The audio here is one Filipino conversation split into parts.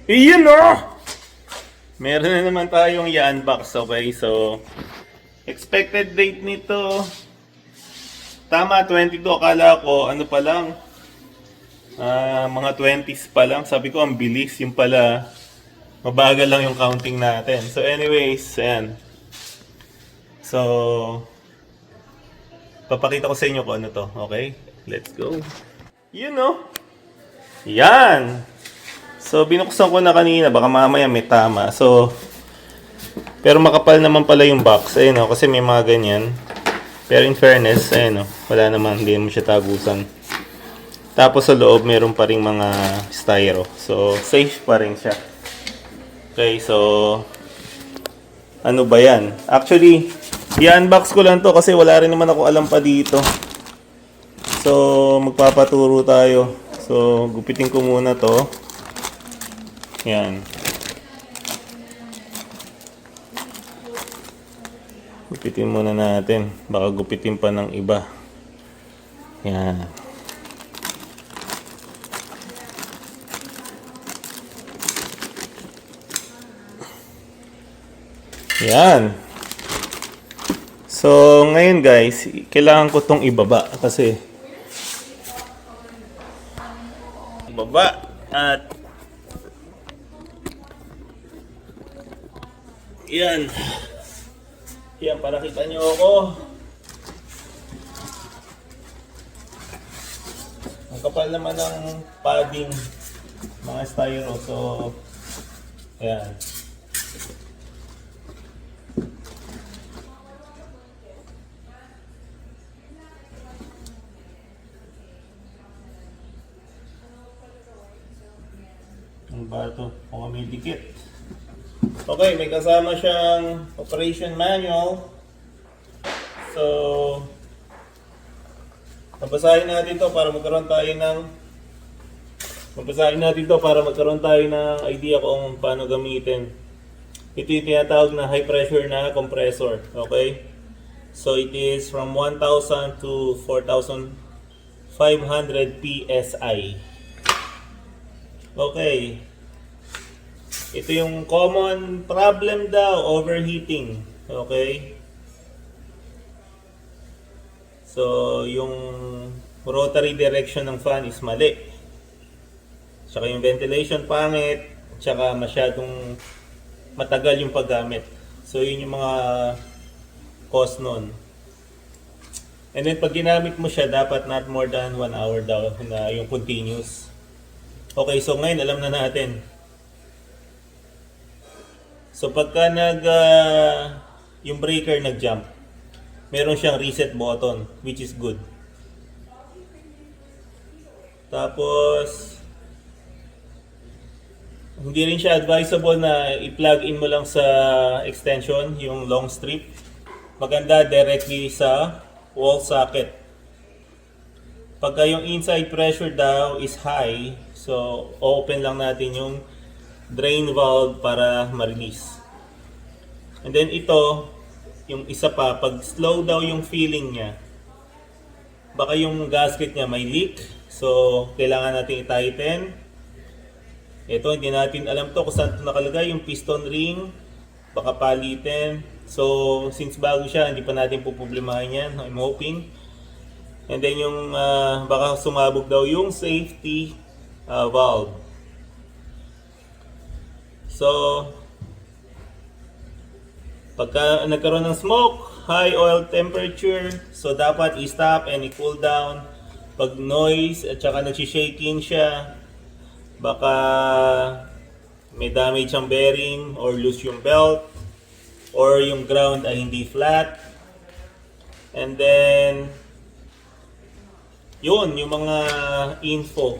Iyon oh! Meron na naman tayong i-unbox, okay? So, expected date nito, tama, 22. Akala ko, ano pa lang, mga 20s pa lang. Sabi ko, ang bilis. Yung pala, mabagal lang yung counting natin. So, anyways, ayan. So, papakita ko sa inyo kung ano to, okay? Let's go. Yun oh! Yan! So, binuksan ko na kanina. Baka mamaya may tama. So, pero makapal naman pala yung box. Ayun o, kasi may mga ganyan. Pero in fairness, ayun o, wala naman. Hindi mo siya tagusan. Tapos sa loob, meron pa rin mga styro. So, safe pa rin siya. Okay, so, ano ba yan? Actually, i-unbox ko lang to kasi wala rin naman ako alam pa dito. So, magpapaturo tayo. So, gupitin ko muna to. Yan. Gupitin muna natin. Baka gupitin pa ng iba. Yan. Yan. So, ngayon guys, kailangan ko tong ibaba kasi ibaba at yan. Yan, para kita nyo ako. Ang kapal naman ng padding mga styro. So, yan. Ang bato, kung may dikit. Okay, may kasama siyang operation manual. So, babasahin natin to para magkaroon tayo ng idea kung paano gamitin. Ito yung tinatawag na high pressure na compressor. Okay? So, it is from 1,000 to 4,500 PSI. Okay. Ito yung common problem daw, overheating. Okay? So, yung rotary direction ng fan is mali. Tsaka yung ventilation pangit. Tsaka masyadong matagal yung paggamit. So, yun yung mga cause nun. And then, pag ginamit mo siya, dapat not more than 1 hour daw na yung continuous. Okay, so ngayon alam na natin. So pagka yung breaker nag-jump, meron siyang reset button, which is good. Tapos, hindi rin siya advisable na i-plug in mo lang sa extension, yung long strip. Maganda directly sa wall socket. Pagka yung inside pressure daw is high, so open lang natin yung drain valve para ma-release. And then ito, yung isa pa, pag slow daw yung feeling niya, baka yung gasket niya may leak. So, kailangan natin i-tighten. Ito, hindi natin alam to kung saan ito nakalagay. Yung piston ring, baka palitin. So, since bago siya, hindi pa natin puproblemahin yan. I'm hoping. And then yung baka sumabog daw yung safety valve. So, pagka nagkaroon ng smoke, high oil temperature, so dapat i-stop and i-cool down. Pag noise at saka nagsishaking siya, baka may damage ang bearing or loose yung belt or yung ground ay hindi flat. And then, yun, yung mga info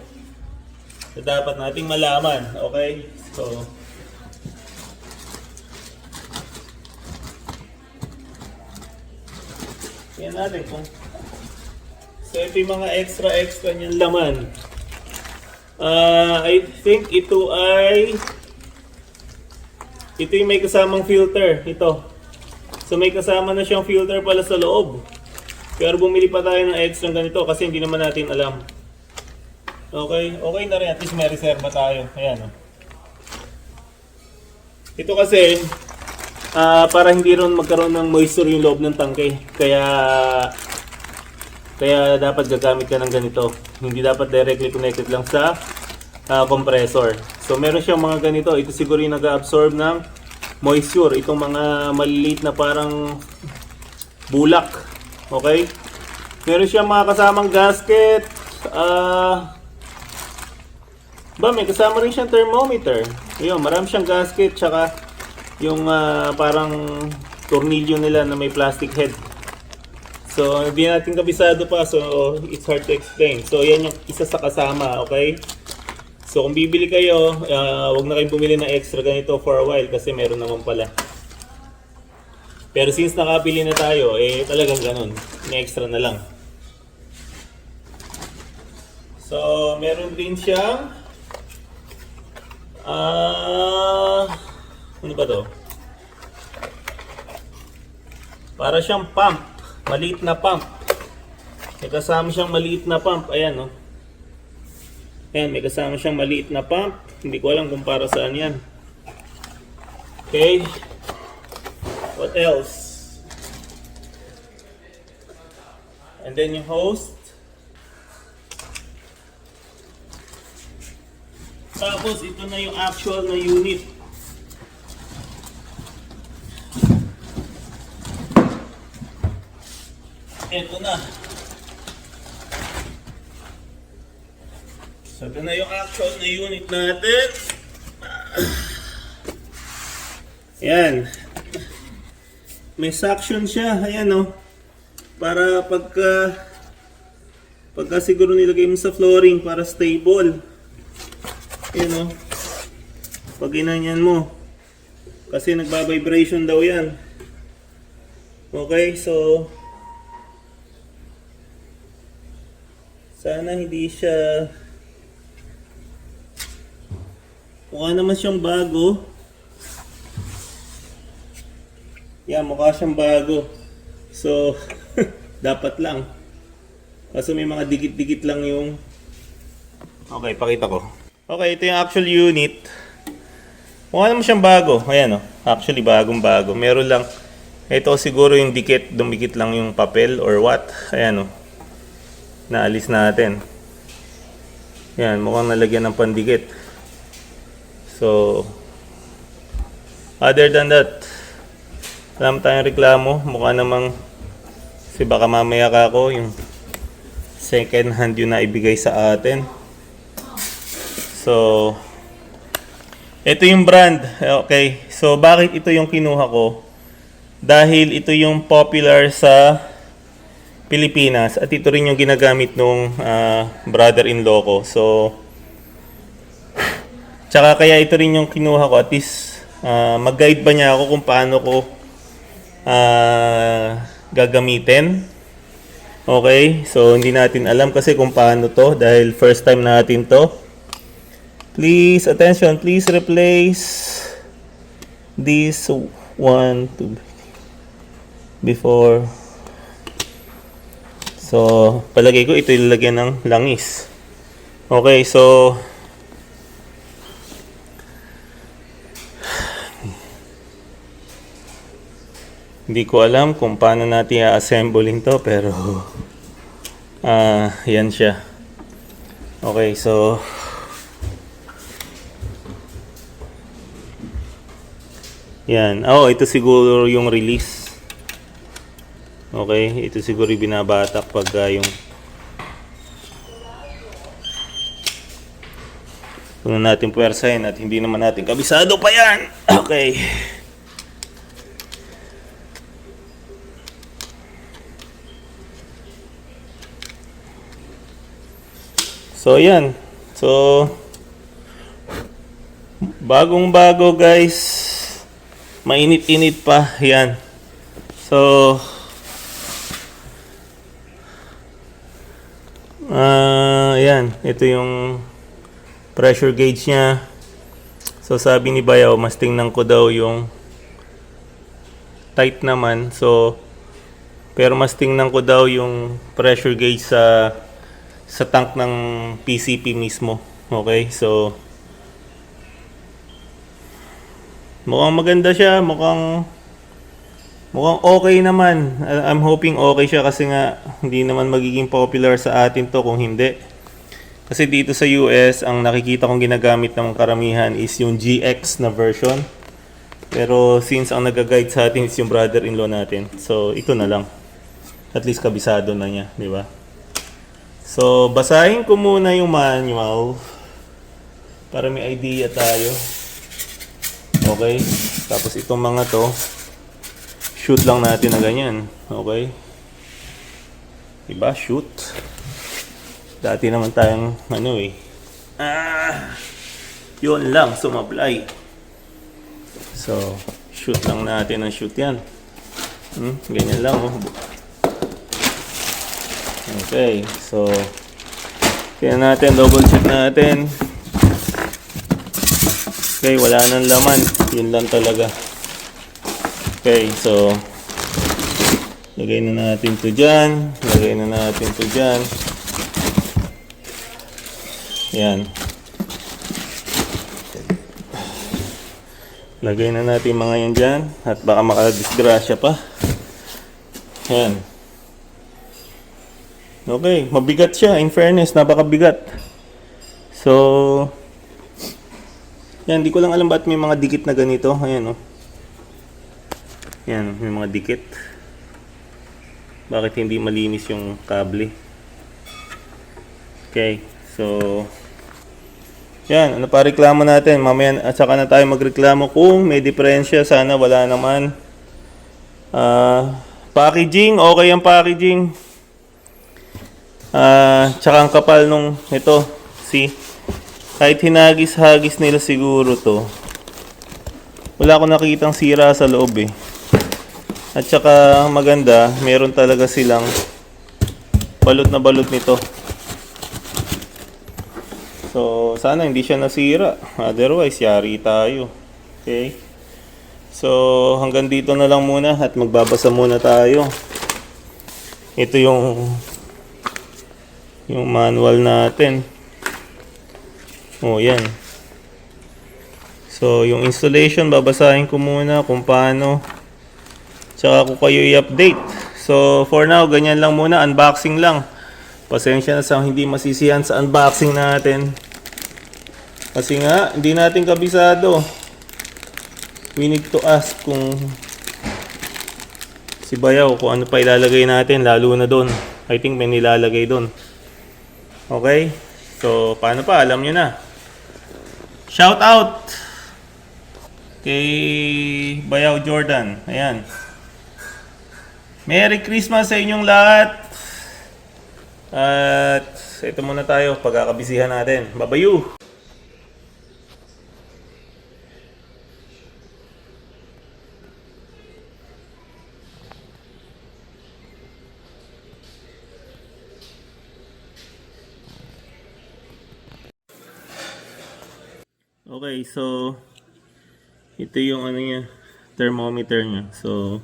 na dapat nating malaman. Okay? So, yan natin kung so ito yung mga extra niyang laman. I think ito yung may kasamang filter. Ito. So may kasama na siyang filter pala sa loob. Pero bumili pa tayo ng extra ganito kasi hindi naman natin alam. Okay? Okay na rin. At least may reserva tayo. Ayan. Oh. Ito kasi, para hindi ron magkaroon ng moisture yung loob ng tangke. Kaya dapat gagamit ka ng ganito. Hindi dapat directly connected lang sa compressor. So meron siyang mga ganito. Ito siguro yung nag-absorb ng moisture. Itong mga maliliit na parang bulak. Okay? Meron siyang mga kasamang gasket. May kasama rin siyang thermometer. Ayun, marami siyang gasket. Tsaka yung parang tornilyo nila na may plastic head. So, hindi natin kabisado pa, so it's hard to explain. So, yan yung isa sa kasama, okay? So, kung bibili kayo, wag na kayong bumili ng extra ganito for a while kasi meron naman pala. Pero since nakabili na tayo, talagang ganun. May extra na lang. So, meron din siyang ano ba to? Para siyang pump. Maliit na pump. May kasama siyang maliit na pump. Ayan, no? Ayan, may kasama siyang maliit na pump. Hindi ko alam kung para saan yan. Okay. What else? And then yung hose. Tapos, ito na yung actual na unit. Ito na. So, ito na yung actual na unit natin. Ayan. May suction siya. Ayan, oh. Para pagka siguro nilagay mo sa flooring para stable. Ayan, oh. Pag ginanyan mo. Kasi nagba-vibration daw yan. Okay, so sana hindi siya... Mukha naman siyang bago. Yeah, mukha siyang bago. So, dapat lang. Kaso may mga dikit-dikit lang yung... Okay, pakita ko. Okay, ito yung actual unit. Mukha naman siyang bago. Ayan, oh. Actually, bagong-bago. Meron lang... Ito siguro yung dikit. Dumikit lang yung papel or what. Ayan, oh. Naalis natin. Yan, mukhang nalagyan ng pandikit. So, other than that, alam tayong reklamo. Mukha namang, kasi baka mamaya ka ako, yung second hand yun na ibigay sa atin. So, ito yung brand. Okay, so bakit ito yung kinuha ko? Dahil ito yung popular sa Pilipinas at ito rin yung ginagamit nung brother-in-law ko. So, tsaka kaya ito rin yung kinuha ko at least mag-guide ba niya ako kung paano ko gagamitin. Okay, so hindi natin alam kasi kung paano to dahil first time natin to. Please, attention, please replace this one to before. So, palagay ko ito ilalagyan ng langis. Okay, so hindi ko alam kung paano natin i-assembling to pero yan siya. Okay, so yan. Oh, ito siguro yung release. Okay, ito siguro yung binabatak pag yung puno natin puwersahin at hindi naman natin kabisado pa yan. Okay. So, yan. So, bagong-bago guys. Mainit-init pa. Yan. So, yan. Ito yung pressure gauge niya. So, sabi ni Bayaw, mas tingnan ko daw yung tight naman. So, pero mas tingnan ko daw yung pressure gauge sa tank ng PCP mismo. Okay? So, Mukhang maganda siya, mukhang okay naman. I'm hoping okay siya kasi nga hindi naman magiging popular sa atin to kung hindi. Kasi dito sa US, ang nakikita kong ginagamit ng karamihan is yung GX na version. Pero since ang nag-guide sa atin is yung brother-in-law natin, so ito na lang. At least kabisado na niya, di ba? So, basahin ko muna yung manual para may idea tayo. Okay? Tapos itong mga to, shoot lang natin na ganyan. Okay? Diba? Shoot. Dati naman tayong yun lang, sumablay. So, shoot lang natin ang shoot yan. Ganyan lang, oh. Okay, so tingnan natin, double check natin. Okay, wala nang laman. Yun lang talaga. Okay, so lagay na natin to dyan. Lagay na natin to dyan. Yan. Lagay na natin mga yan dyan. At baka makadisgrasya pa. Yan. Okay, mabigat siya. In fairness, napakabigat. So, yan, di ko lang alam ba't may mga dikit na ganito. Ayan, oh. Yan, may mga dikit. Bakit hindi malinis yung kable? Okay, so yan, ano pa reklamo natin? Mamaya at saka na tayo magreklamo kung may diferensya. Sana wala naman. Packaging, okay ang packaging. Tsaka ang kapal nung ito. See? Kahit hinagis-hagis nila siguro to. Wala akong nakitang sira sa loob eh. At saka maganda, meron talaga silang balot na balot nito. So, sana hindi siya nasira. Otherwise, yari tayo. Okay? So, hanggang dito na lang muna at magbabasa muna tayo. Ito yung manual natin. Oh, yan. So, yung installation, babasahin ko muna kung paano. Tsaka ko kayo i-update. So, for now, ganyan lang muna. Unboxing lang. Pasensya na sa hindi masisihan sa unboxing natin. Kasi nga, hindi natin kabisado. We need to ask kung si Bayaw kung ano pa ilalagay natin, lalo na doon. I think may nilalagay doon. Okay? So, paano pa? Alam nyo na. Shout out kay Bayaw Jordan. Ayan. Merry Christmas sa inyong lahat. At ito muna tayo, pagkakabisihan natin. Babayu! Okay, so ito yung ano niya, thermometer niya. So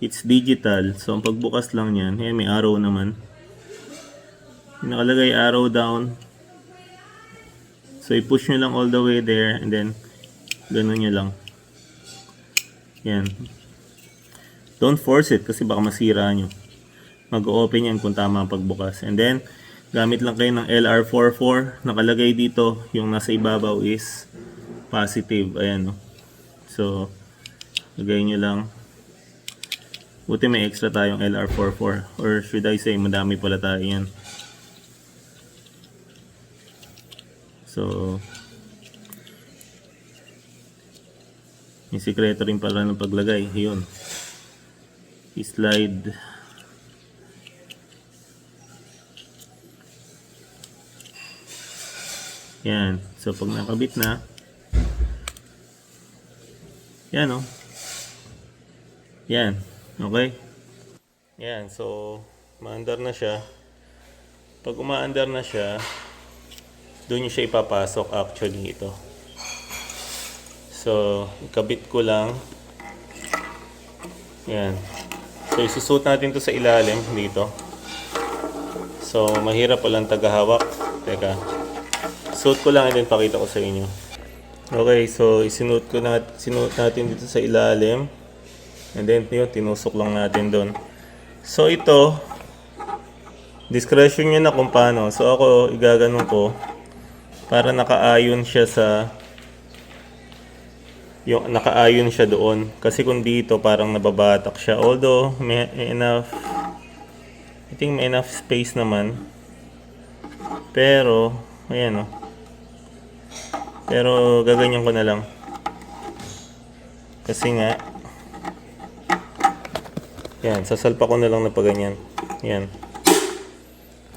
it's digital. So ang pagbukas lang niyan, ayan, may arrow naman. Nakalagay arrow down. So i-push nyo lang all the way there and then ganun nyo lang. Yan. Don't force it kasi baka masira nyo. Mag-open yan kung tama ang pagbukas. And then gamit lang kayo ng LR44. Nakalagay dito yung nasa ibabaw is positive. Ayan, no? So lagay nyo lang. Buti may extra tayong LR44. Or should I say madami pala tayo yan. So, yung sikreto rin pala ng paglagay. Yun. I-slide. Yan. So, pag nakabit na, yan, oh. Yan. Okay? Yan. So, umaandar na siya. Pag umaandar na siya, doon nyo siya ipapasok actually ito. So, ikabit ko lang. Yan. So, isusot natin to sa ilalim dito. So, mahirap palang tagahawak. Teka. Suot ko lang and then pakita ko sa inyo. Okay, so sinuot natin dito sa ilalim. And then yun, tinusok lang natin doon. So ito, discretion nyo na kung paano. So ako, igaganon ko para nakaayon siya nakaayon siya doon. Kasi kung dito, parang nababatak siya. Although, may enough, I think may enough space naman. Pero, ayan o. Pero, gaganyan ko na lang. Kasi nga, yan, sasalpa ko na lang na paganyan. Yan.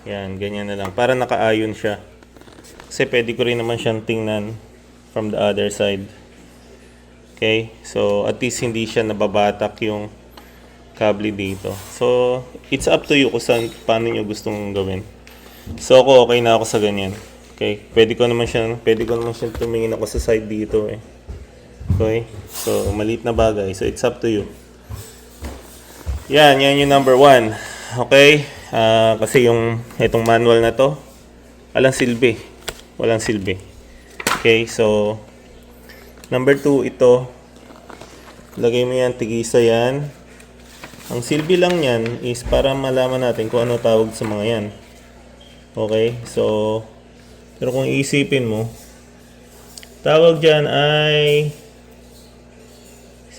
Yan, ganyan na lang. Para nakaayon siya. Kasi pwede ko rin naman siyang tingnan from the other side. Okay? So, at least hindi siya nababatak yung kable dito. So, it's up to you kung paano nyo gustong gawin. So, ako okay na ako sa ganyan. Okay? Pwede ko naman siyang tumingin ako sa side dito eh. Okay? So, maliit na bagay. So, it's up to you. Yan yung number 1. Okay? Kasi itong manual na to, walang silbi. Okay? So, number 2, ito. Lagay mo yan, tigisa yan. Ang silbi lang yan is para malaman natin kung ano tawag sa mga yan. Okay? So, pero kung iisipin mo, tawag dyan ay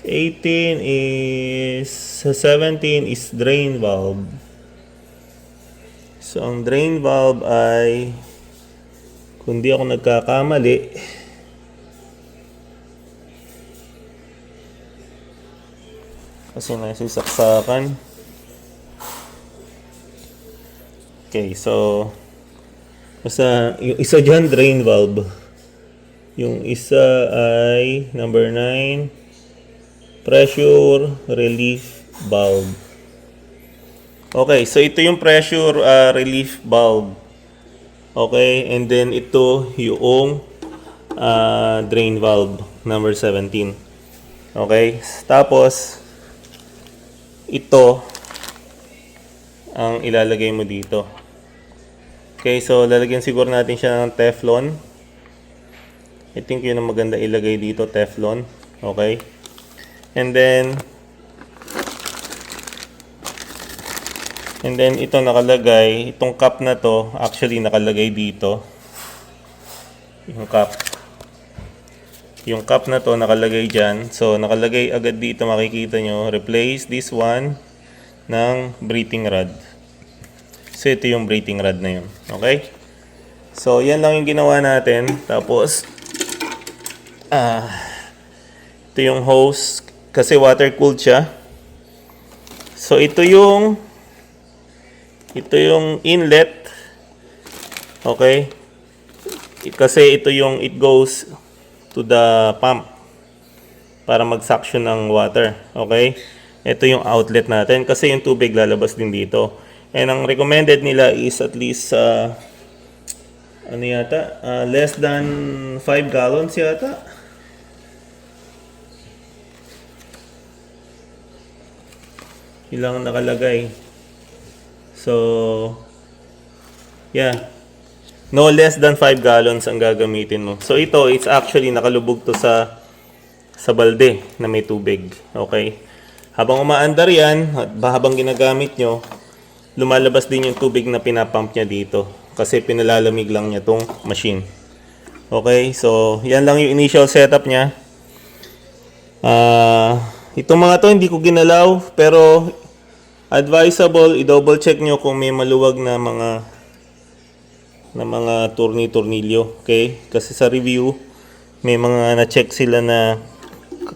18 is 17 is drain valve. So, ang drain valve ay, kung di ako nagkakamali, kasi nasisaksakan. Okay, so basta yung isa dyan, drain valve. Yung isa ay number 9, pressure relief valve. Okay, so ito yung pressure relief valve. Okay, and then ito yung drain valve, number 17. Okay, tapos ito ang ilalagay mo dito. Okay, so lalagyan siguro natin siya ng Teflon. I think yun ang maganda ilagay dito, Teflon. Okay. And then ito nakalagay, itong cup na to, actually nakalagay dito. Yung cup na to nakalagay dyan. So nakalagay agad dito, makikita nyo, replace this one ng breathing rod. So ito yung breathing rod na yun. Okay? So yan lang yung ginawa natin. Tapos ito yung hose kasi water cooled siya. So ito yung inlet. Okay? Kasi ito yung it goes to the pump para mag-suction ng water. Okay? Ito yung outlet natin kasi yung tubig lalabas din dito. And ang recommended nila is at least less than 5 gallons yata. Ilang nakalagay. So, yeah. No less than 5 gallons ang gagamitin mo. So ito, it's actually nakalubog to sa balde na may tubig. Okay? Habang umaandar yan, at habang ginagamit nyo, lumalabas din yung tubig na pinapump niya dito. Kasi pinalalamig lang niya tong machine. Okay? So, yan lang yung initial setup niya. Itong mga to hindi ko ginalaw, pero advisable, i-double check nyo kung may maluwag na mga tornilyo, okay? Kasi sa review, may mga na-check sila na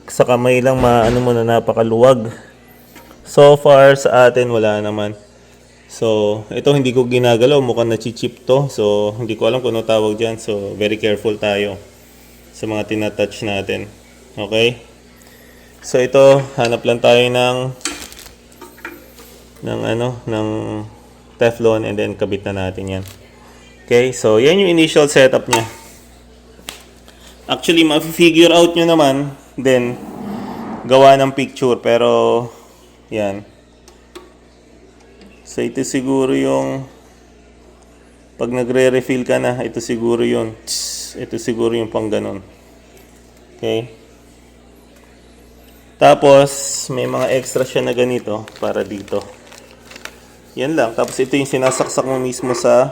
sa kamay lang maano mo na napakaluwag. So far sa atin wala naman. So, ito hindi ko ginagalaw, mukhang na-chip to. So, hindi ko alam kung ano tawag diyan. So, very careful tayo sa mga tinatouch natin. Okay? So, ito hanap lang tayo ng Teflon and then kabit na natin 'yan. Okay, so yan yung initial setup niya. Actually, ma-figure out nyo naman, then gawa ng picture, pero yan. So ito siguro yung pag nagre-refill ka na, ito siguro yung pang ganon. Okay. Tapos, may mga extra siya na ganito para dito. Yan lang. Tapos, ito yung sinasaksak mo mismo sa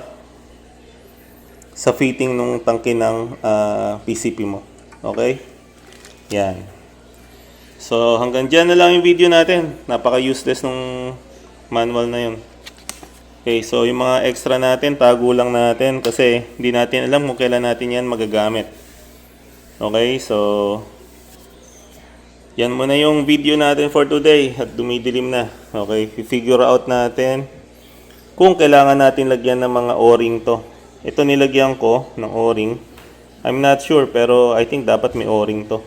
fitting nung tangke ng PCP mo. Okay? Yan. So, hanggang dyan na lang yung video natin. Napaka-useless nung manual na yun. Okay, so yung mga extra natin, tago lang natin kasi hindi natin alam kung kailan natin yan magagamit. Okay, so yan muna yung video natin for today at dumidilim na. Okay, figure out natin kung kailangan natin lagyan ng mga o-ring to. Ito nilagyan ko ng o-ring. I'm not sure pero I think dapat may o-ring to.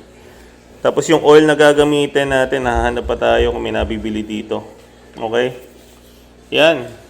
Tapos yung oil na gagamitin natin, hahanap pa tayo kung may nabibili dito. Okay? Yan.